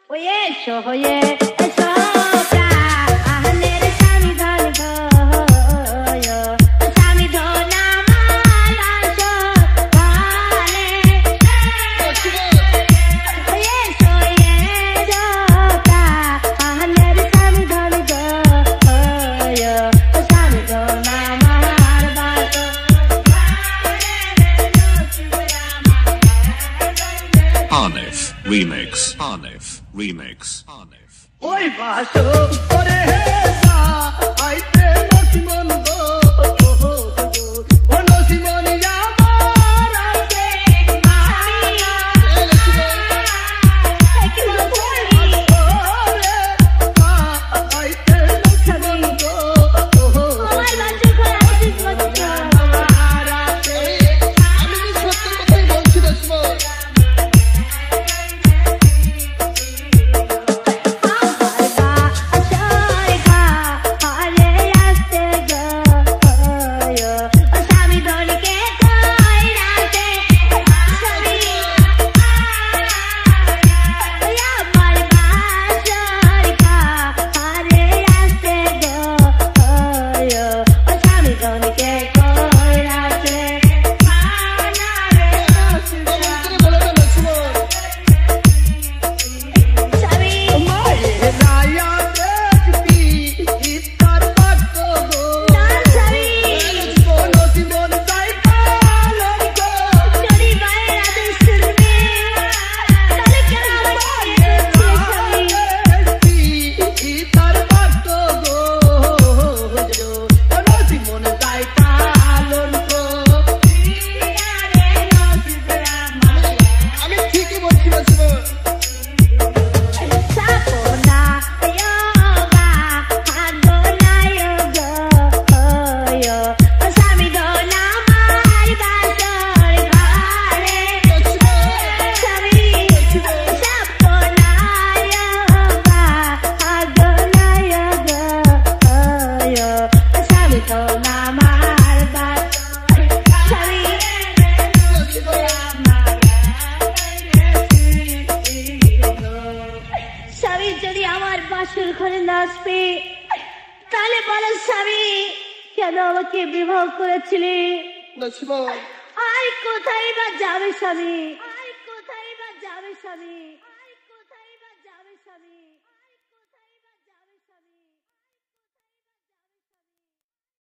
Oye, yo, oye, soca, ahanere sami dhani yo, sami dhona mala jo, vale. Oye, soye, soca, ahanere sami dhani yo, sami dhona mala jo, Hanif Remix. Hanif Remix. Hanif. Oi baso ore hesa aite no simon go ono simon ya mara se maya ekino poli ore aite no simon go আমার বাচ্চা করা উচিত বাচ্চা mara se আমি সত্যি কথাই বলছি রসমন যদি আমার বাসর ঘরে নাচবে তাহলে বলো স্বামী কেন আমাকে বিবাহ করেছিলি রসমন আর কোথায় বা যাবে স্বামী